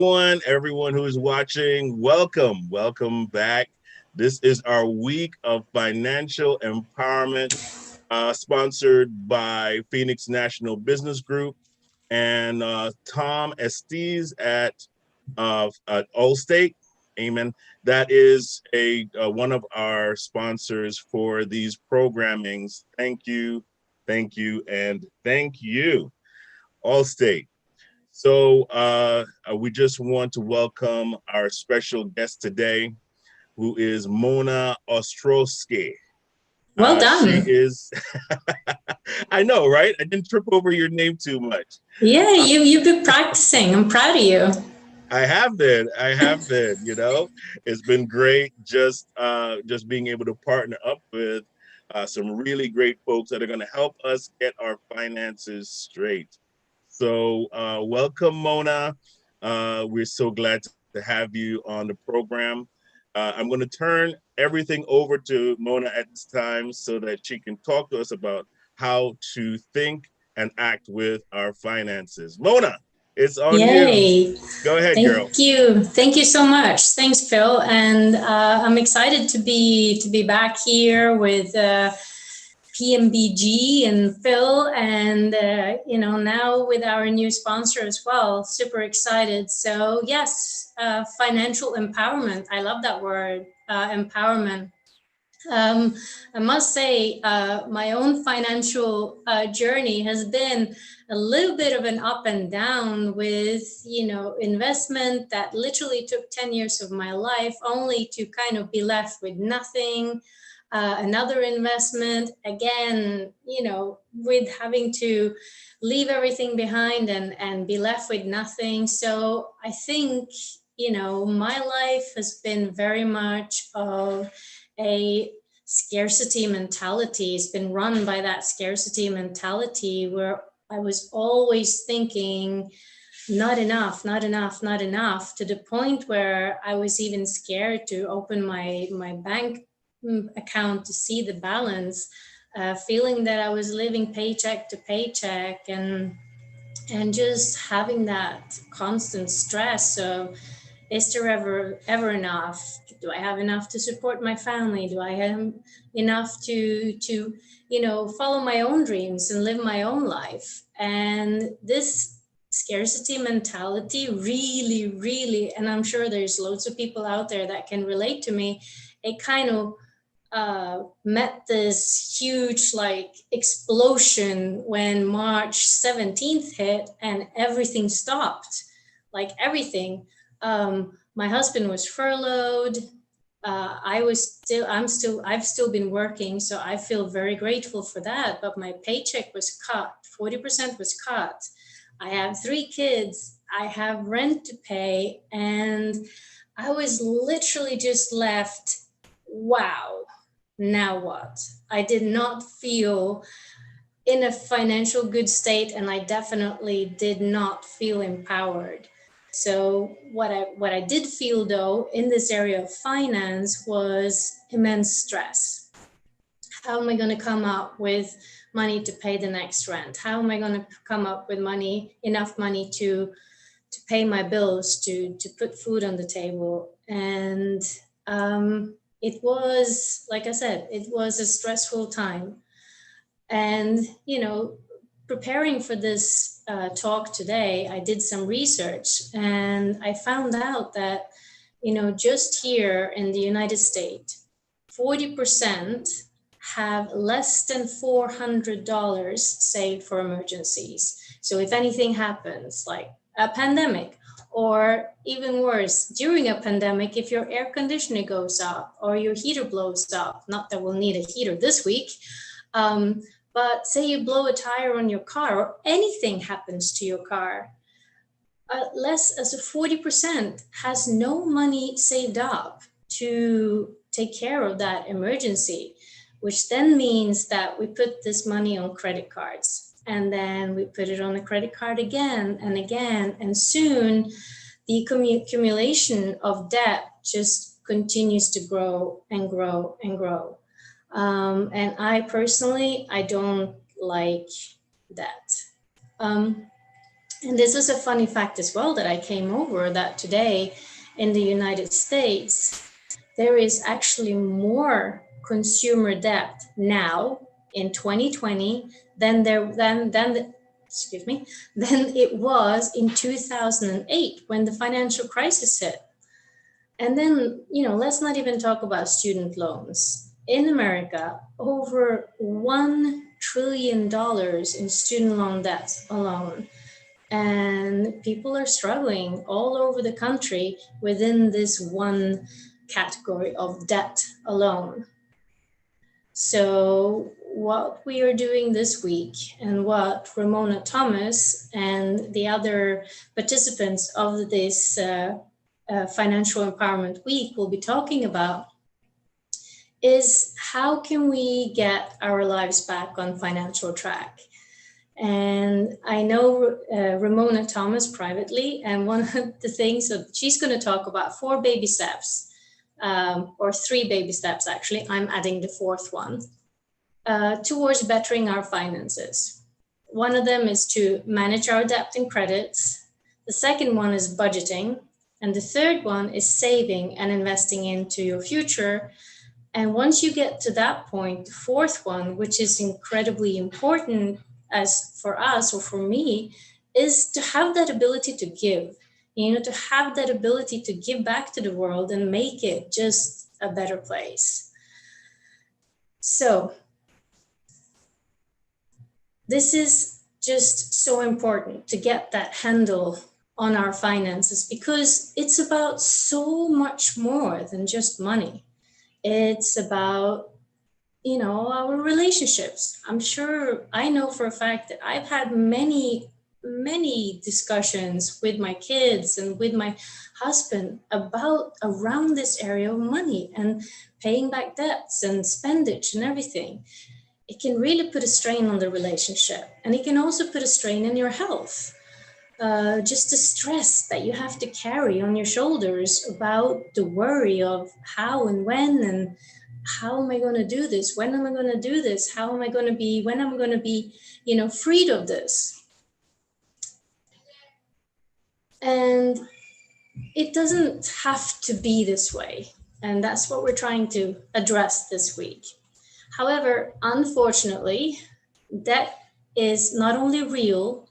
Everyone who is watching, welcome back. This is our week of financial empowerment, sponsored by Phoenix National Business Group and Tom Estes at Allstate. Amen. That is a one of our sponsors for these programmings. Thank you, and thank you, Allstate. So we just want to welcome our special guest today, who is Mona Ostrowski. Well She done. is, I know, right? I didn't trip over your name too much. Yeah, Uh, you've been practicing. I'm proud of you. I have been. It's been great just being able to partner up with some really great folks that are going to help us get our finances straight. So welcome, Mona. We're so glad to have you on the program. I'm going to turn everything over to Mona at this time so that she can talk to us about how to think and act with our finances. Mona, it's on you. Yay. Go ahead, girl. Thank you. Thank you so much. Thanks, Phil. And I'm excited to be back here with PMBG and Phil, and now with our new sponsor as well. Super excited. So yes, financial empowerment. I love that word, empowerment. Um, I must say, my own financial journey has been a little bit of an up and down with, investment that literally took 10 years of my life only to kind of be left with nothing. Another investment, again, with having to leave everything behind and be left with nothing. So I think, my life has been very much of a scarcity mentality. It's been run by that scarcity mentality where I was always thinking, not enough, not enough, not enough, to the point where I was even scared to open my bank account to see the balance, feeling that I was living paycheck to paycheck, and just having that constant stress of, is there ever enough? Do I have enough to support my family? Do I have enough to follow my own dreams and live my own life? And this scarcity mentality really, really, and I'm sure there's loads of people out there that can relate to me, it kind of met this huge like explosion when March 17th hit and everything stopped, like everything. My husband was furloughed. I've still been working, so I feel very grateful for that. But my paycheck was cut, 40% was cut. I have 3 kids. I have rent to pay, and I was literally just left. Wow, now what? I did not feel in a financial good state, and I definitely did not feel empowered. So what I did feel though in this area of finance was immense stress. How am I going to come up with money to pay the next rent? How am I going to come up with enough money to pay my bills, to put food on the table? And it was, like I said, it was a stressful time. And, preparing for this talk today, I did some research and I found out that, just here in the United States, 40% have less than $400 saved for emergencies. So if anything happens, like a pandemic, or even worse, during a pandemic, if your air conditioner goes up or your heater blows up, not that we'll need a heater this week, um, but say you blow a tire on your car or anything happens to your car, less as a 40% has no money saved up to take care of that emergency, which then means that we put this money on credit cards and then we put it on a credit card again and again. And soon the accumulation of debt just continues to grow and grow and grow. And I don't like that. Um, And this is a funny fact as well that I came over, that today in the United States, there is actually more consumer debt now in 2020 excuse me, than it was in 2008 when the financial crisis hit. And then, let's not even talk about student loans. In America, over $1 trillion in student loan debts alone. And people are struggling all over the country within this one category of debt alone. So what we are doing this week, and what Ramona Thomas and the other participants of this Financial Empowerment Week will be talking about, is how can we get our lives back on financial track? And I know Ramona Thomas privately, and one of the things that she's going to talk about 4 baby steps, or 3 baby steps actually, I'm adding the 4th one, towards bettering our finances. One of them is to manage our debt and credits. The second one is budgeting. And the 3rd one is saving and investing into your future. And once you get to that point, the 4th one, which is incredibly important as for us, or for me, is to have that ability to give, to have that ability to give back to the world and make it just a better place. So this is just so important to get that handle on our finances, because it's about so much more than just money. It's about our relationships. I'm sure, I know for a fact that I've had many discussions with my kids and with my husband about around this area of money and paying back debts and spendage and everything. It can really put a strain on the relationship, and it can also put a strain in your health. Just the stress that you have to carry on your shoulders about the worry of how and when, and how am I going to do this? When am I going to do this? How am I going to be, when am I going to be, freed of this? And it doesn't have to be this way. And that's what we're trying to address this week. However, unfortunately, that is not only real,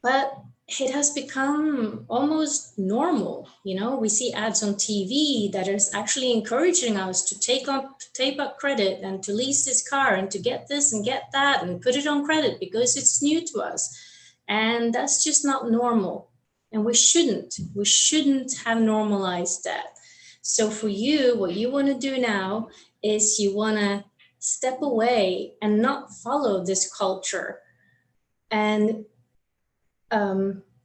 but it has become almost normal. We see ads on TV that is actually encouraging us to take up credit and to lease this car and to get this and get that and put it on credit because it's new to us. And that's just not normal. And we shouldn't have normalized that. So for you, what you want to do now is you want to step away and not follow this culture, and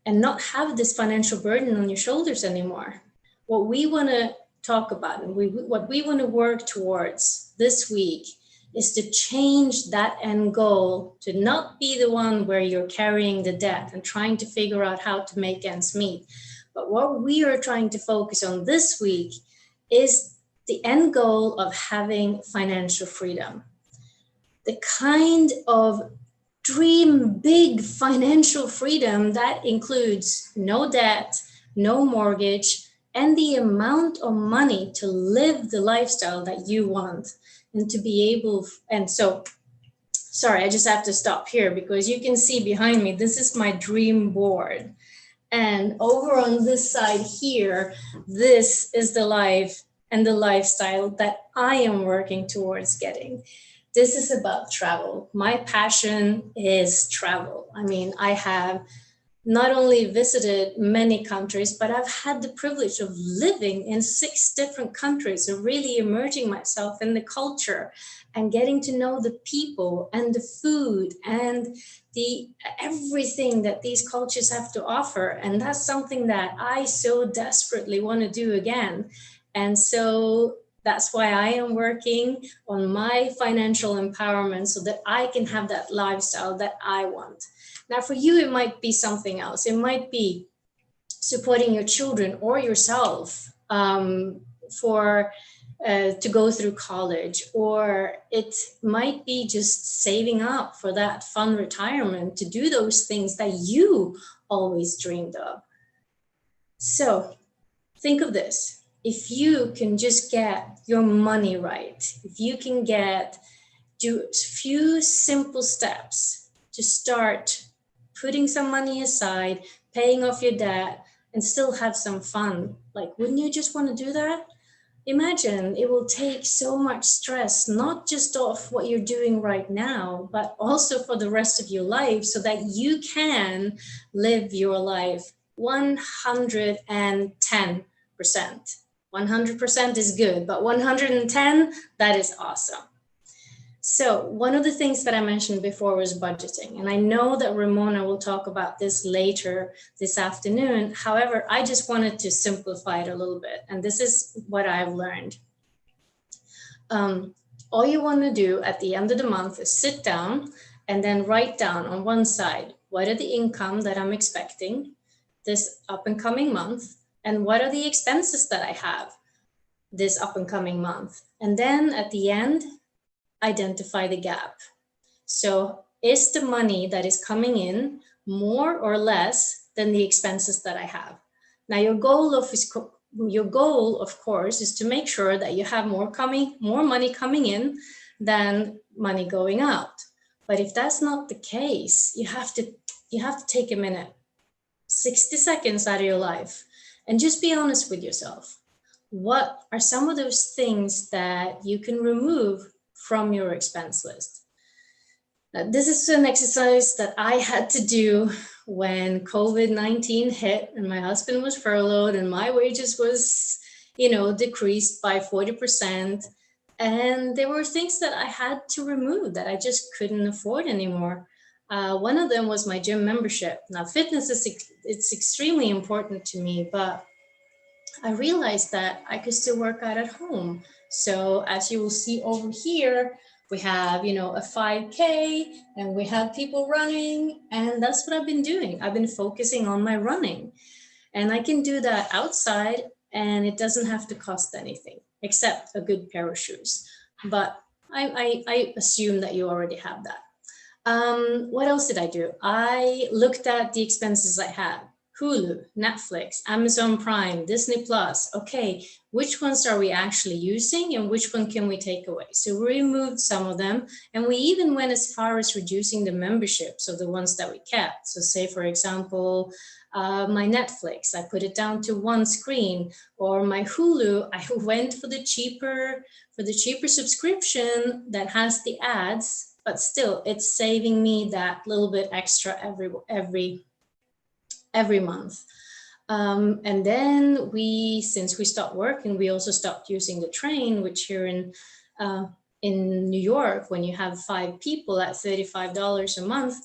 not have this financial burden on your shoulders anymore. What we want to talk about, and what we want to work towards this week, is to change that end goal to not be the one where you're carrying the debt and trying to figure out how to make ends meet. But what we are trying to focus on this week is the end goal of having financial freedom. The kind of dream big financial freedom that includes no debt, no mortgage, and the amount of money to live the lifestyle that you want, and to be able, and so, sorry, I just have to stop here because you can see behind me, this is my dream board. And over on this side here, this is the life and the lifestyle that I am working towards getting. This is about travel. My passion is travel. I mean, I have not only visited many countries, but I've had the privilege of living in 6 different countries and really immersing myself in the culture and getting to know the people and the food and the everything that these cultures have to offer. And that's something that I so desperately want to do again. And so that's why I am working on my financial empowerment so that I can have that lifestyle that I want. Now, for you, it might be something else. It might be supporting your children or yourself for to go through college, or it might be just saving up for that fun retirement to do those things that you always dreamed of. So think of this. If you can just get your money right, if you can do a few simple steps to start putting some money aside, paying off your debt, and still have some fun, like, wouldn't you just want to do that? Imagine it will take so much stress, not just off what you're doing right now, but also for the rest of your life, so that you can live your life 110%. 100% is good, but 110, that is awesome. So one of the things that I mentioned before was budgeting. And I know that Ramona will talk about this later this afternoon. However, I just wanted to simplify it a little bit. And this is what I've learned. All you want to do at the end of the month is sit down and then write down on one side, what are the income that I'm expecting this up and coming month? And what are the expenses that I have this up and coming month? And then at the end, identify the gap. So is the money that is coming in more or less than the expenses that I have? Now your goal, of course, is to make sure that you have more money coming in than money going out. But if that's not the case, you have to take a minute, 60 seconds out of your life, and just be honest with yourself. What are some of those things that you can remove from your expense list? Now, this is an exercise that I had to do when COVID-19 hit and my husband was furloughed and my wages was, decreased by 40%. And there were things that I had to remove that I just couldn't afford anymore. One of them was my gym membership. Now, fitness it's extremely important to me, but I realized that I could still work out at home. So as you will see over here, we have, a 5K and we have people running, and that's what I've been doing. I've been focusing on my running, and I can do that outside and it doesn't have to cost anything except a good pair of shoes. But I assume that you already have that. What else did I do? I looked at the expenses I had. Hulu, Netflix, Amazon Prime, Disney Plus. Okay, which ones are we actually using and which one can we take away? So we removed some of them, and we even went as far as reducing the memberships of the ones that we kept. So say, for example, my Netflix, I put it down to one screen, or my Hulu, I went for the cheaper subscription that has the ads, but still it's saving me that little bit extra every month. And then since we stopped working, we also stopped using the train, which here in New York, when you have 5 people at $35 a month,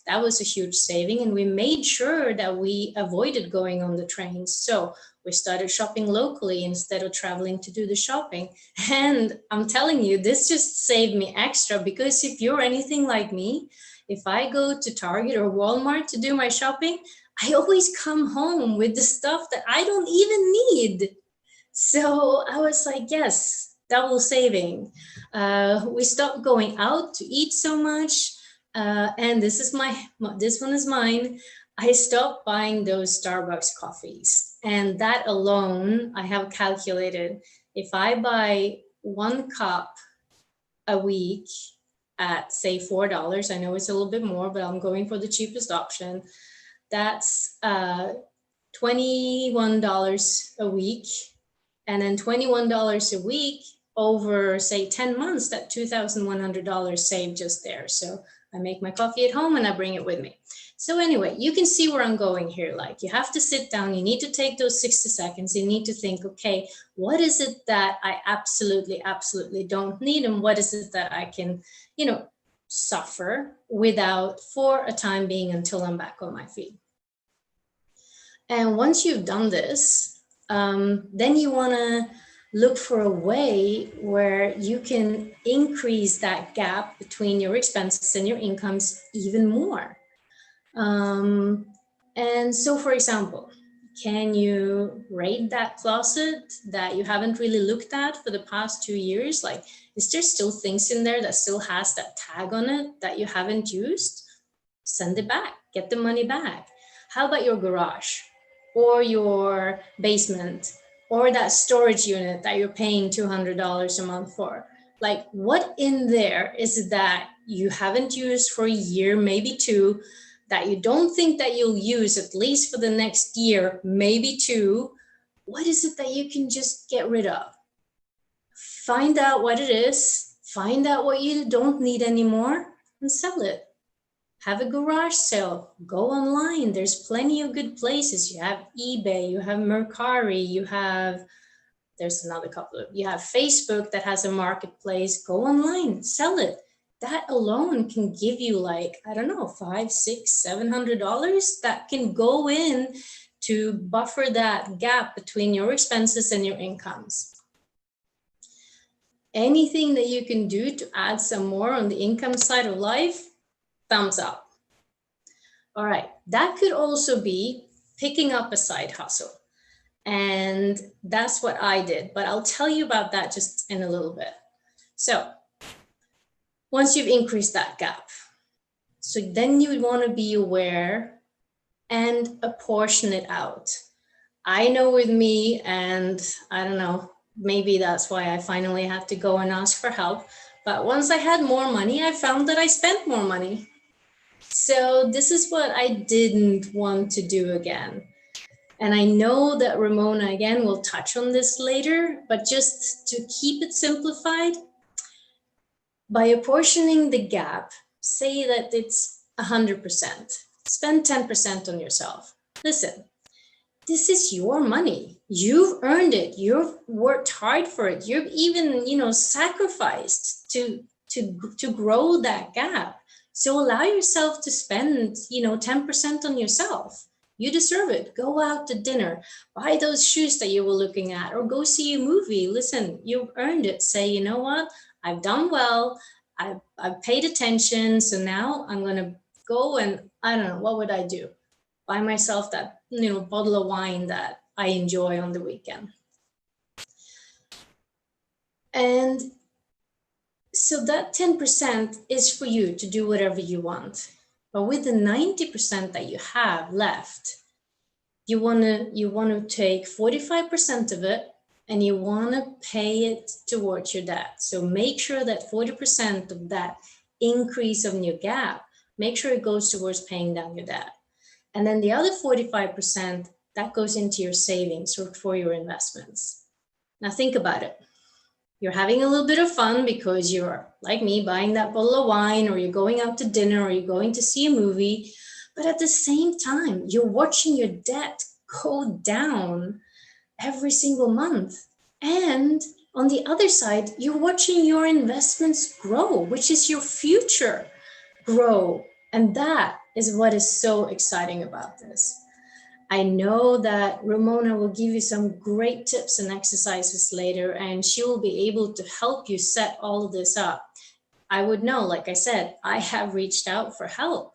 that was a huge saving. And we made sure that we avoided going on the trains. So we started shopping locally instead of traveling to do the shopping. And I'm telling you, this just saved me extra, because if you're anything like me, if I go to Target or Walmart to do my shopping, I always come home with the stuff that I don't even need. So I was like, yes, double saving. We stopped going out to eat so much. And this one is mine. I stopped buying those Starbucks coffees. And that alone, I have calculated, if I buy 1 cup a week at, say, $4, I know it's a little bit more, but I'm going for the cheapest option. That's $21 a week, and then $21 a week over, say, 10 months, that $2,100 saved just there. So I make my coffee at home and I bring it with me. So anyway, you can see where I'm going here. Like, you have to sit down, you need to take those 60 seconds, you need to think, okay, what is it that I absolutely don't need, and what is it that I can, suffer without for a time being until I'm back on my feet. And once you've done this, then you want to look for a way where you can increase that gap between your expenses and your incomes even more. And so, for example, Can you rate that closet that you haven't really looked at for the past 2 years? Like, is there still things in there that still has that tag on it that you haven't used? Send it back, get the money back. How about your garage or your basement or that storage unit that you're paying $200 a month for? Like, what in there is it that you haven't used for a year, maybe two, that you don't think that you'll use at least for the next year, maybe two? What is it that you can just get rid of? Find out what it is, find out what you don't need anymore, and sell it. Have a garage sale, go online. There's plenty of good places. You have eBay, you have Mercari, there's another couple of, you have Facebook that has a marketplace. Go online, sell it. That alone can give you, like, I don't know, $500, $600, $700 that can go in to buffer that gap between your expenses and your incomes. Anything that you can do to add some more on the income side of life, thumbs up. All right, that could also be picking up a side hustle. And that's what I did, but I'll tell you about that just in a little bit. So once you've increased that gap, so then you want to be aware and apportion it out. I know with me, and I don't know, maybe that's why I finally had to go and ask for help. But once I had more money, I found that I spent more money. So this is what I didn't want to do again. And I know that Ramona, again, will touch on this later, but just to keep it simplified, by apportioning the gap, say that it's 100%, spend 10% on yourself. Listen, this is your money. You've earned it. You've worked hard for it. You've even, sacrificed to grow that gap. So allow yourself to spend, 10% on yourself. You deserve it. Go out to dinner, buy those shoes that you were looking at, or go see a movie. Listen, you've earned it. Say, you know what? I've done well. I've paid attention. So now I'm going to go and, I don't know, what would I do? Buy myself that, bottle of wine that I enjoy on the weekend. And so that 10% is for you to do whatever you want. But with the 90% that you have left, you want to take 45% of it and you want to pay it towards your debt. So make sure that 40% of that increase of your gap, make sure it goes towards paying down your debt. And then the other 45%, that goes into your savings or for your investments. Now think about it. You're having a little bit of fun because you're, like me, buying that bottle of wine, or you're going out to dinner, or you're going to see a movie. But at the same time, you're watching your debt go down every single month. And on the other side, you're watching your investments grow, which is your future grow. And that is what is so exciting about this. I know that Ramona will give you some great tips and exercises later, and she will be able to help you set all of this up. I would know, like I said, I have reached out for help,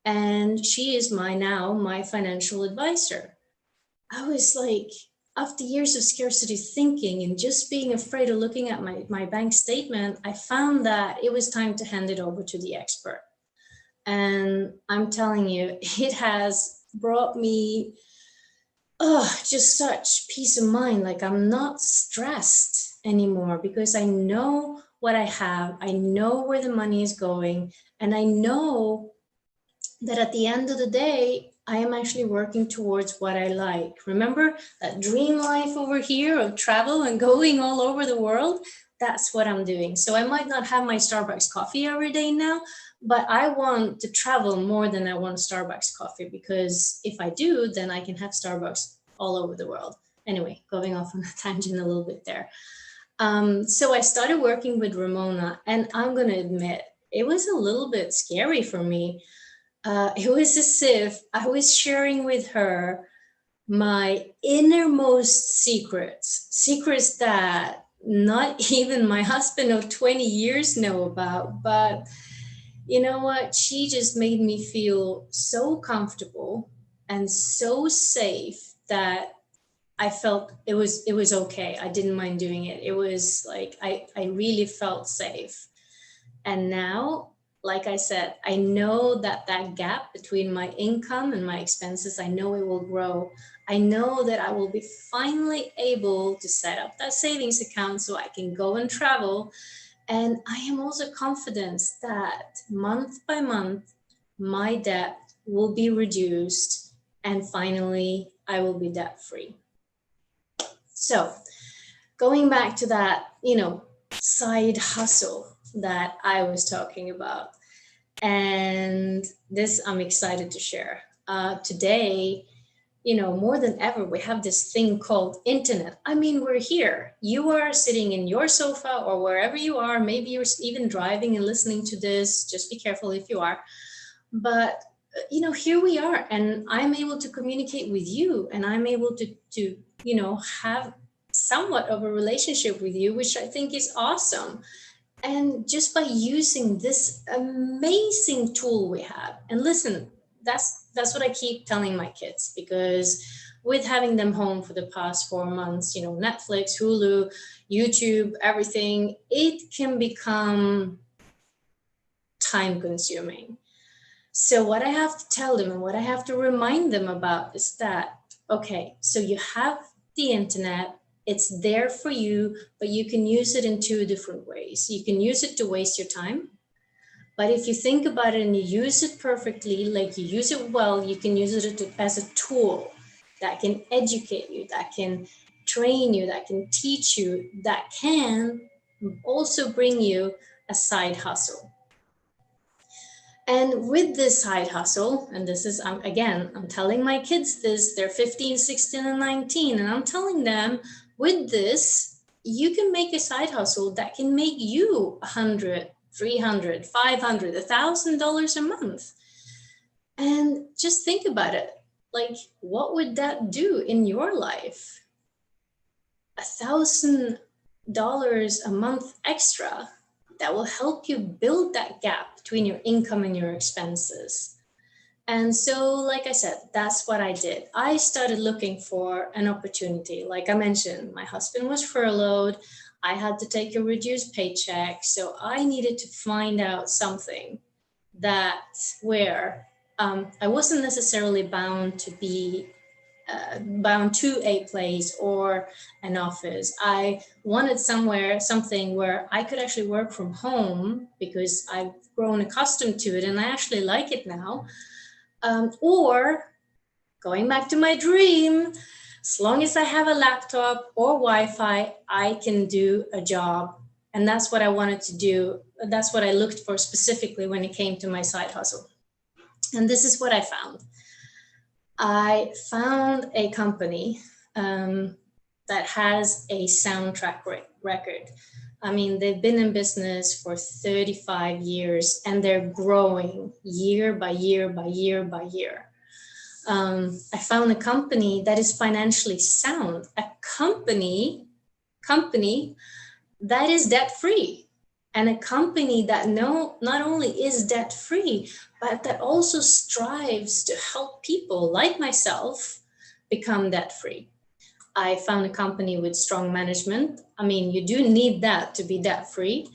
and she is my financial advisor. I was like, after years of scarcity thinking and just being afraid of looking at my bank statement, I found that it was time to hand it over to the expert. And I'm telling you, it has brought me just such peace of mind. Like, I'm not stressed anymore because I know what I have. I know where the money is going. And I know that at the end of the day, I am actually working towards what I like. Remember that dream life over here of travel and going all over the world? That's what I'm doing. So I might not have my Starbucks coffee every day now, but I want to travel more than I want Starbucks coffee, because if I do, then I can have Starbucks all over the world. Anyway, going off on a tangent a little bit there. So I started working with Ramona, and I'm going to admit, it was a little bit scary for me. It was as if I was sharing with her my innermost secrets that not even my husband of 20 years know about. But you know what? She just made me feel so comfortable and so safe that I felt it was okay. I didn't mind doing it. It was like I really felt safe. And now, like I said, I know that that gap between my income and my expenses, I know it will grow. I know that I will be finally able to set up that savings account so I can go and travel. And I am also confident that month by month, my debt will be reduced and finally I will be debt free. So, going back to that, side hustle that I was talking about, and this I'm excited to share. Today, more than ever, we have this thing called internet. I mean, we're here. You are sitting in your sofa or wherever you are. Maybe you're even driving and listening to this. Just be careful if you are. But here we are, and I'm able to communicate with you, and I'm able to have somewhat of a relationship with you, which I think is awesome. And just by using this amazing tool we have, and listen, that's what I keep telling my kids, because with having them home for the past 4 months, Netflix, Hulu, YouTube, everything, it can become time consuming. So what I have to tell them and what I have to remind them about is that, okay, so you have the internet, it's there for you, but you can use it in two different ways. You can use it to waste your time. But if you think about it and you use it perfectly, like you use it well, you can use it as a tool that can educate you, that can train you, that can teach you, that can also bring you a side hustle. And with this side hustle, and this is, again, I'm telling my kids this, they're 15, 16, and 19, and I'm telling them, with this, you can make a side hustle that can make you $100, $300, $500, $1,000 a month. And just think about it. Like, what would that do in your life? $1,000 a month extra that will help you build that gap between your income and your expenses. And so, like I said, that's what I did. I started looking for an opportunity. Like I mentioned, my husband was furloughed. I had to take a reduced paycheck. So I needed to find out something that where I wasn't necessarily bound to a place or an office. I wanted something where I could actually work from home, because I've grown accustomed to it and I actually like it now. Or going back to my dream, as long as I have a laptop or Wi-Fi, I can do a job. And that's what I wanted to do. That's what I looked for specifically when it came to my side hustle. And this is what I found. I found a company that has a soundtrack record. I mean, they've been in business for 35 years and they're growing year by year by year by year. I found a company that is financially sound, a company that is debt-free, and a company that not only is debt-free, but that also strives to help people like myself become debt-free. I found a company with strong management. I mean, you do need that to be debt-free.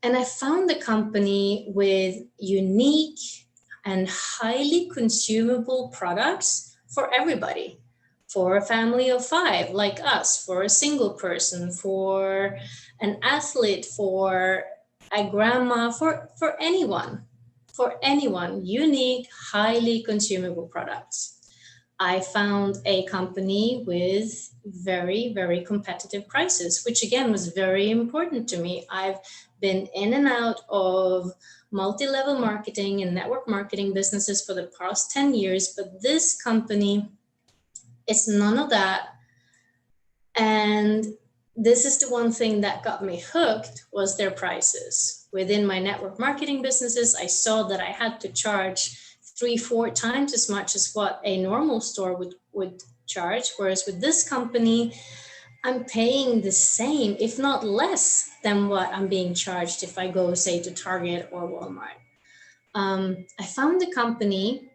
And I found a company with unique and highly consumable products for everybody, for a family of 5 like us, for a single person, for an athlete, for a grandma, for anyone, unique, highly consumable products. I found a company with very, very competitive prices, which again was very important to me. I've been in and out of multi-level marketing and network marketing businesses for the past 10 years, but this company, it's none of that. And this is the one thing that got me hooked, was their prices. Within my network marketing businesses, I saw that I had to charge 3-4 times as much as what a normal store would charge. Whereas with this company, I'm paying the same, if not less than what I'm being charged if I go, say, to Target or Walmart. I found a company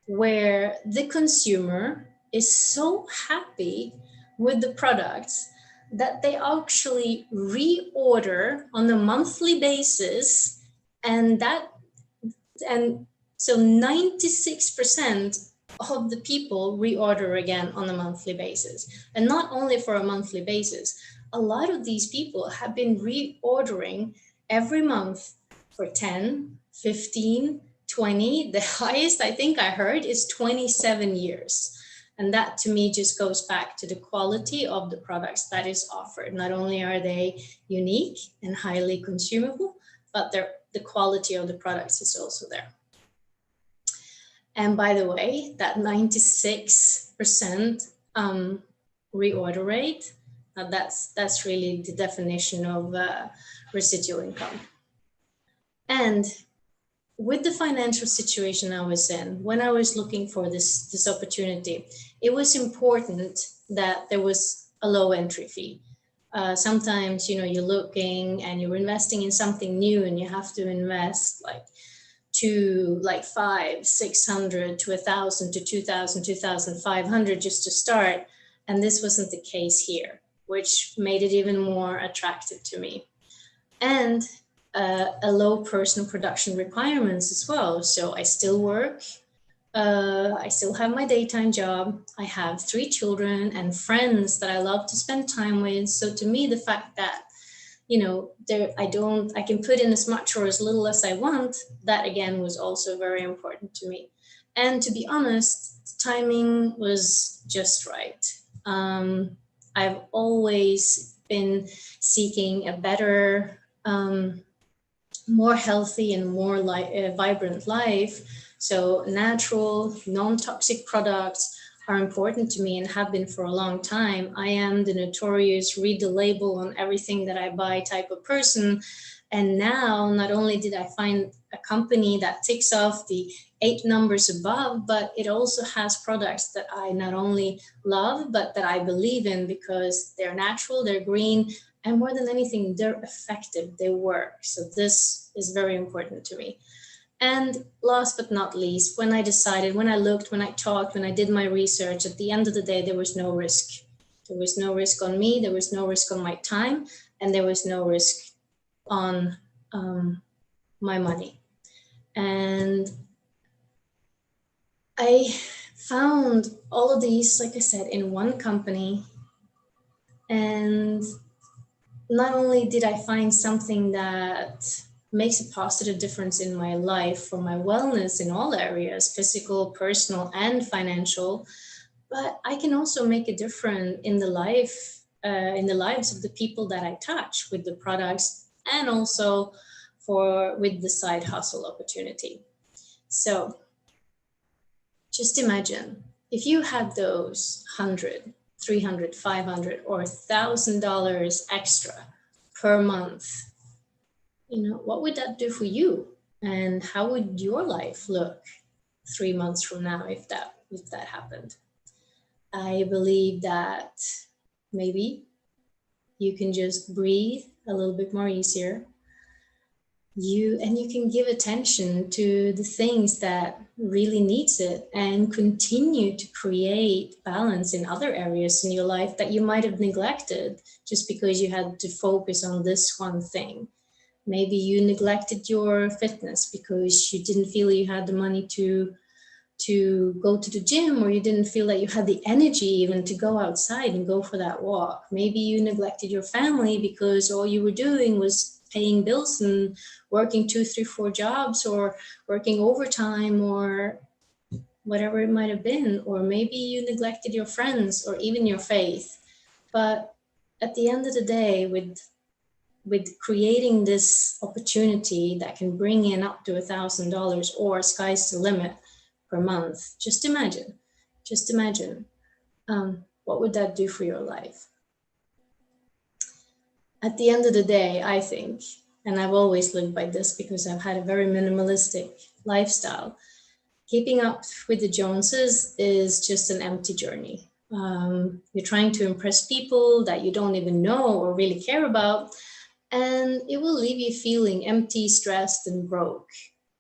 where the consumer is so happy with the products that they actually reorder on a monthly basis, and that and so 96% of the people reorder again on a monthly basis. And not only for a monthly basis, a lot of these people have been reordering every month for 10, 15, 20. The highest I think I heard is 27 years. And that to me just goes back to the quality of the products that is offered. Not only are they unique and highly consumable, but the quality of the products is also there. And by the way, that 96% reorder rate, that's really the definition of residual income. And with the financial situation I was in, when I was looking for this opportunity, it was important that there was a low entry fee. Sometimes, you're looking and you're investing in something new and you have to invest like 500, 600 to 1,000 to 2,000, 2,500 just to start. And this wasn't the case here, which made it even more attractive to me. And a low personal production requirements as well. So I still work. I still have my daytime job. I have 3 children and friends that I love to spend time with. So to me, the fact that I can put in as much or as little as I want, that again was also very important to me. And to be honest, timing was just right. I've always been seeking a better, more healthy and more vibrant life. So natural, non-toxic products are important to me and have been for a long time. I am the notorious read the label on everything that I buy type of person. And now not only did I find a company that ticks off the 8 numbers above, but it also has products that I not only love, but that I believe in because they're natural, they're green, and more than anything, they're effective, they work. So this is very important to me. And last but not least, when I decided, when I looked, when I talked, when I did my research, at the end of the day, there was no risk. There was no risk on me, there was no risk on my time, and there was no risk on my money. And I found all of these, like I said, in one company. And not only did I find something that makes a positive difference in my life for my wellness in all areas, physical, personal, and financial, but I can also make a difference in the lives of the people that I touch with the products, and also with the side hustle opportunity. So just imagine if you had those 100, 300, 500, or $1,000 extra per month. What would that do for you? And how would your life look 3 months from now if that happened? I believe that maybe you can just breathe a little bit more easier. You can give attention to the things that really needs it and continue to create balance in other areas in your life that you might have neglected just because you had to focus on this one thing. Maybe you neglected your fitness because you didn't feel you had the money to go to the gym, or you didn't feel that you had the energy even to go outside and go for that walk. Maybe you neglected your family because all you were doing was paying bills and working 2, 3, 4 jobs, or working overtime, or whatever it might have been. Or maybe you neglected your friends or even your faith. But at the end of the day, with creating this opportunity that can bring in up to $1,000, or sky's the limit per month, just imagine, what would that do for your life? At the end of the day, I think, and I've always lived by this because I've had a very minimalistic lifestyle, keeping up with the Joneses is just an empty journey. You're trying to impress people that you don't even know or really care about, and it will leave you feeling empty, stressed, and broke.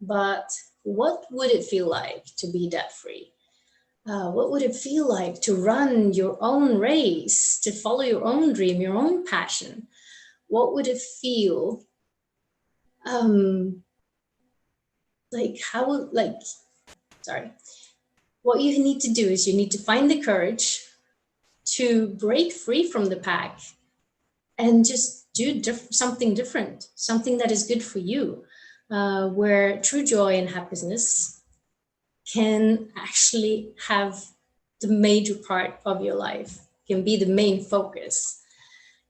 But what would it feel like to be debt-free? What would it feel like to run your own race, to follow your own dream, your own passion? What would it feel um, like? Sorry. What you need to do is you need to find the courage to break free from the pack and just do something different, something that is good for you, where true joy and happiness can actually have the major part of your life, can be the main focus.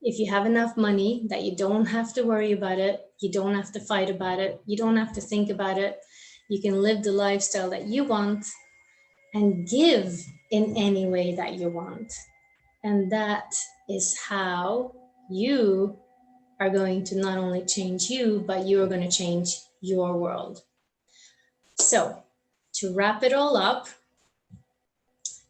If you have enough money that you don't have to worry about it, you don't have to fight about it, you don't have to think about it, you can live the lifestyle that you want and give in any way that you want. And that is how you are going to not only change you, but you are going to change your world. So, to wrap it all up,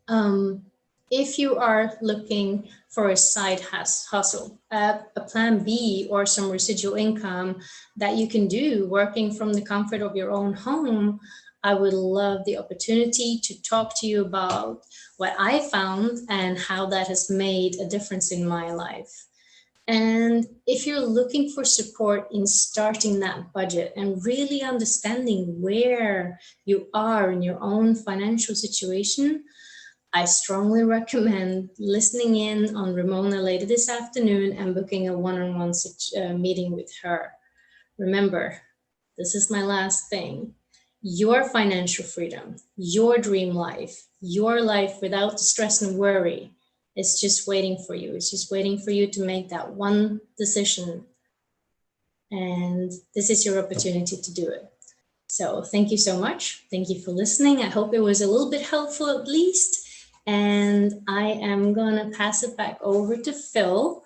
um, if you are looking for a side hustle, a plan B, or some residual income that you can do working from the comfort of your own home, I would love the opportunity to talk to you about what I found and how that has made a difference in my life. And if you're looking for support in starting that budget and really understanding where you are in your own financial situation, I strongly recommend listening in on Ramona later this afternoon and booking a one-on-one meeting with her. Remember, this is my last thing. Your financial freedom, your dream life, your life without the stress and worry is just waiting for you. It's just waiting for you to make that one decision. And this is your opportunity to do it. So thank you so much. Thank you for listening. I hope it was a little bit helpful at least. And I am going to pass it back over to Phil.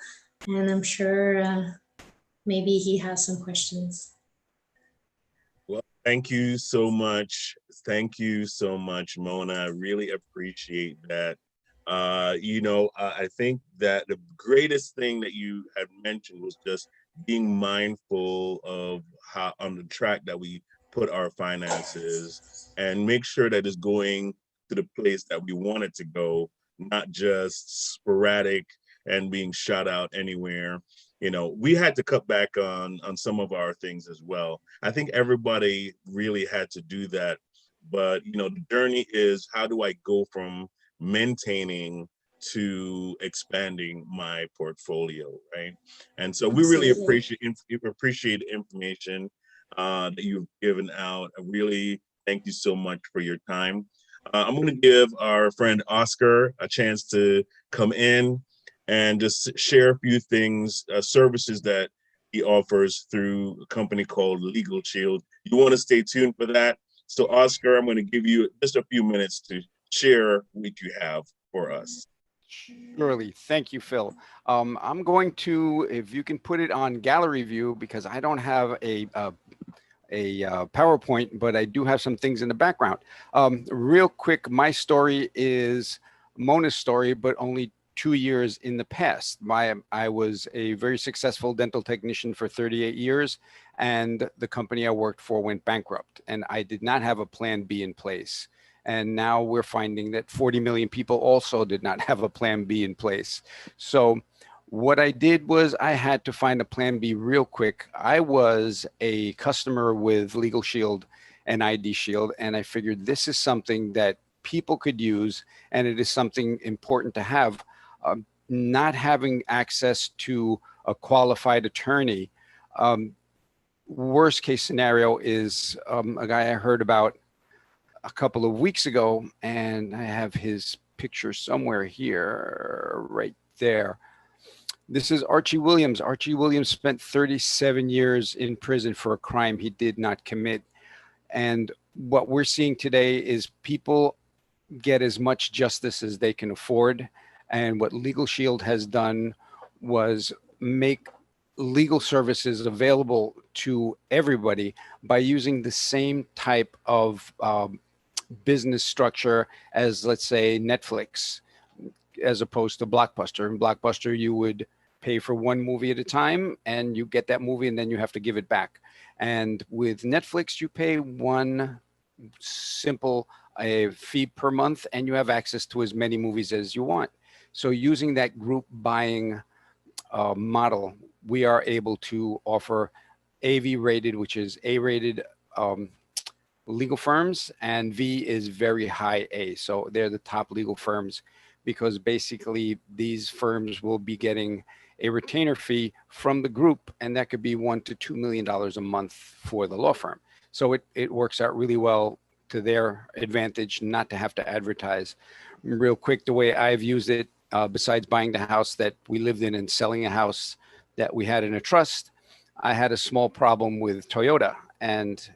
And I'm sure maybe he has some questions. Well, thank you so much. Thank you so much, Mona. I really appreciate that. I think that the greatest thing that you had mentioned was just being mindful of how on the track that we put our finances and make sure that it's going to the place that we want it to go, not just sporadic and being shot out anywhere. We had to cut back on some of our things as well. I think everybody really had to do that. But the journey is, how do I go from maintaining to expanding my portfolio, right? And so we really Absolutely. appreciate the information that you've given out. I really thank you so much for your time. I'm going to give our friend Oscar a chance to come in and just share a few things, services that he offers through a company called Legal Shield. You want to stay tuned for that. So, Oscar, I'm going to give you just a few minutes to share what you have for us. Surely. Thank you, Phil. I'm going to, if you can put it on gallery view, because I don't have a PowerPoint, but I do have some things in the background. Real quick, my story is Mona's story, but only 2 years in the past. I was a very successful dental technician for 38 years, and the company I worked for went bankrupt, and I did not have a plan B in place. And now we're finding that 40 million people also did not have a plan B in place. So what I did was I had to find a plan B real quick. I was a customer with Legal Shield and ID Shield, and I figured this is something that people could use, and it is something important to have. Not having access to a qualified attorney, worst case scenario is a guy I heard about a couple of weeks ago, and I have his picture somewhere here, right there. This is Archie Williams. Archie Williams spent 37 years in prison for a crime he did not commit. And what we're seeing today is people get as much justice as they can afford. And what Legal Shield has done was make legal services available to everybody by using the same type of business structure as, let's say, Netflix, as opposed to Blockbuster. In Blockbuster, you would pay for one movie at a time and you get that movie and then you have to give it back. And with Netflix, you pay one simple a fee per month, and you have access to as many movies as you want. So using that group buying model, we are able to offer AV rated, which is A rated um, legal firms, and V is very high A. So they're the top legal firms because basically these firms will be getting a retainer fee from the group, and that could be $1 to $2 million a month for the law firm. So it works out really well to their advantage not to have to advertise. Real quick, the way I've used it, besides buying the house that we lived in and selling a house that we had in a trust, I had a small problem with Toyota, and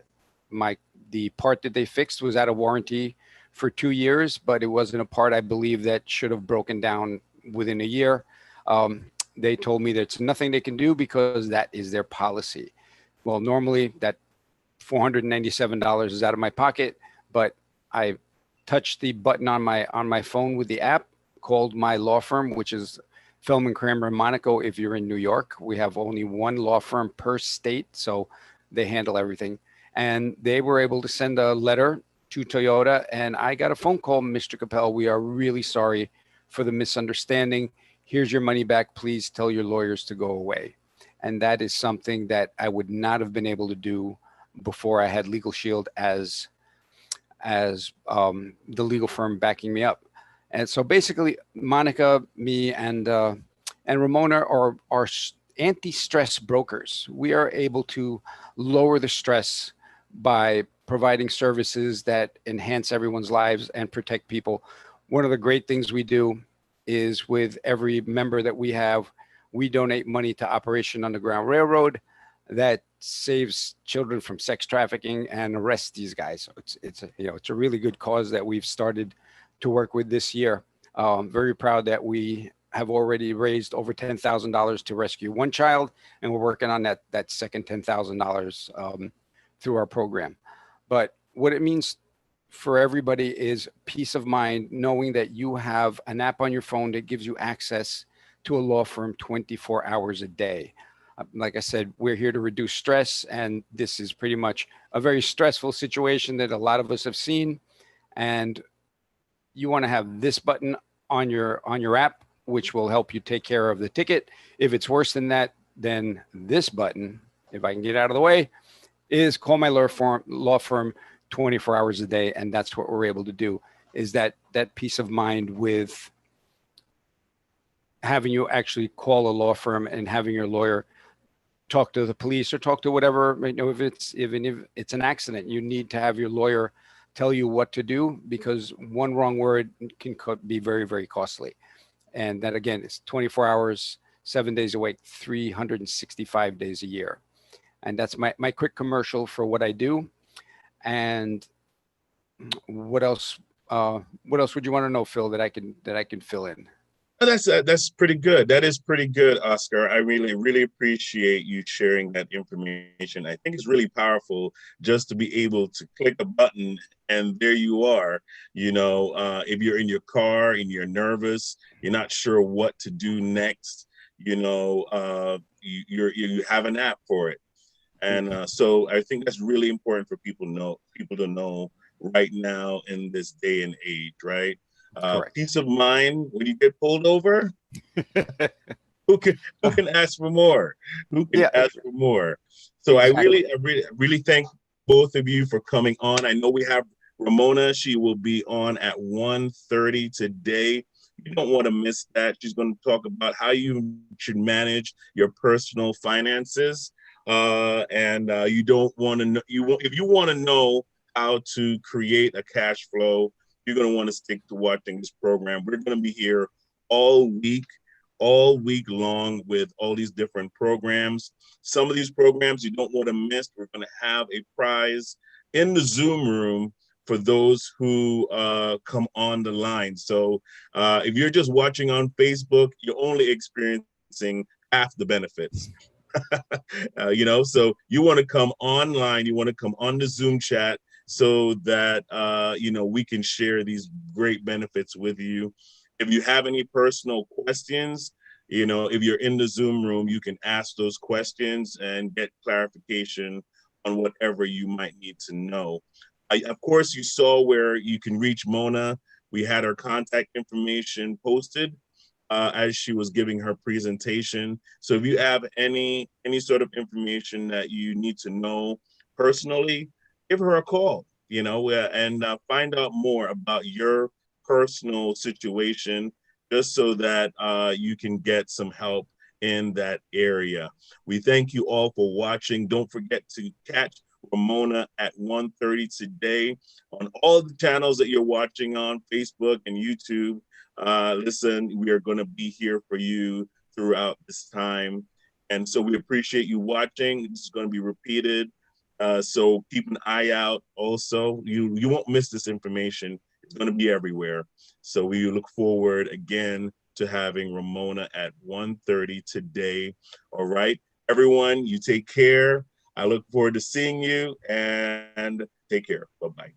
my the part that they fixed was out of warranty for 2 years, but it wasn't a part I believe that should have broken down within a year. They told me there's nothing they can do because that is their policy. Well, normally that $497 is out of my pocket, but I touched the button on my phone with the app, called my law firm, which is Feldman Kramer and Monaco. If you're in New York, we have only one law firm per state, so they handle everything. And they were able to send a letter to Toyota, and I got a phone call, Mr. Capel, we are really sorry for the misunderstanding. Here's your money back. Please tell your lawyers to go away. And that is something that I would not have been able to do before I had Legal Shield as the legal firm backing me up. And so basically, Monica, me, and Ramona are anti-stress brokers. We are able to lower the stress by providing services that enhance everyone's lives and protect people. One of the great things we do is with every member that we have, we donate money to Operation Underground Railroad that saves children from sex trafficking and arrests these guys. So it's a really good cause that we've started to work with this year. Very proud that we have already raised over $10,000 to rescue one child, and we're working on that second $10,000 through our program. But what it means for everybody is peace of mind, knowing that you have an app on your phone that gives you access to a law firm 24 hours a day. Like I said, we're here to reduce stress, and this is pretty much a very stressful situation that a lot of us have seen. And you want to have this button on your app, which will help you take care of the ticket. If it's worse than that, then this button, if I can get out of the way, is call my law firm 24 hours a day. And that's what we're able to do, is that peace of mind with having you actually call a law firm and having your lawyer talk to the police or talk to whatever, if it's an accident, you need to have your lawyer tell you what to do, because one wrong word can be very, very costly. And that, again, is 24 hours, 7 days a week, 365 days a year. And that's my quick commercial for what I do. And what else would you want to know, Phil, that I can fill in? That's pretty good. That is pretty good, Oscar. I really, really appreciate you sharing that information. I think it's really powerful just to be able to click a button and there you are. If you're in your car and you're nervous, you're not sure what to do next, you have an app for it. And so I think that's really important for people to know right now in this day and age, right? Peace of mind when you get pulled over. who can ask for more? Who can ask for more? So exactly. I really thank both of you for coming on. I know we have Ramona. She will be on at 1:30 today. You don't want to miss that. She's going to talk about how you should manage your personal finances. And you don't want to know, if you want to know how to create a cash flow, you're going to want to stick to watching this program. We're going to be here all week long with all these different programs. Some of these programs you don't want to miss. We're going to have a prize in the Zoom room for those who come on the line. So if you're just watching on Facebook, you're only experiencing half the benefits. So you want to come online, you want to come on the Zoom chat so that, we can share these great benefits with you. If you have any personal questions, if you're in the Zoom room, you can ask those questions and get clarification on whatever you might need to know. Of course, you saw where you can reach Mona. We had her contact information posted as she was giving her presentation. So if you have any sort of information that you need to know personally, give her a call, and find out more about your personal situation, just so that you can get some help in that area. We thank you all for watching. Don't forget to catch Ramona at 1:30 today on all the channels that you're watching on Facebook and YouTube. Listen, we are going to be here for you throughout this time. And so we appreciate you watching. This is going to be repeated. So keep an eye out also. You won't miss this information. It's going to be everywhere. So we look forward again to having Ramona at 1:30 today. All right. Everyone, you take care. I look forward to seeing you and take care. Bye-bye.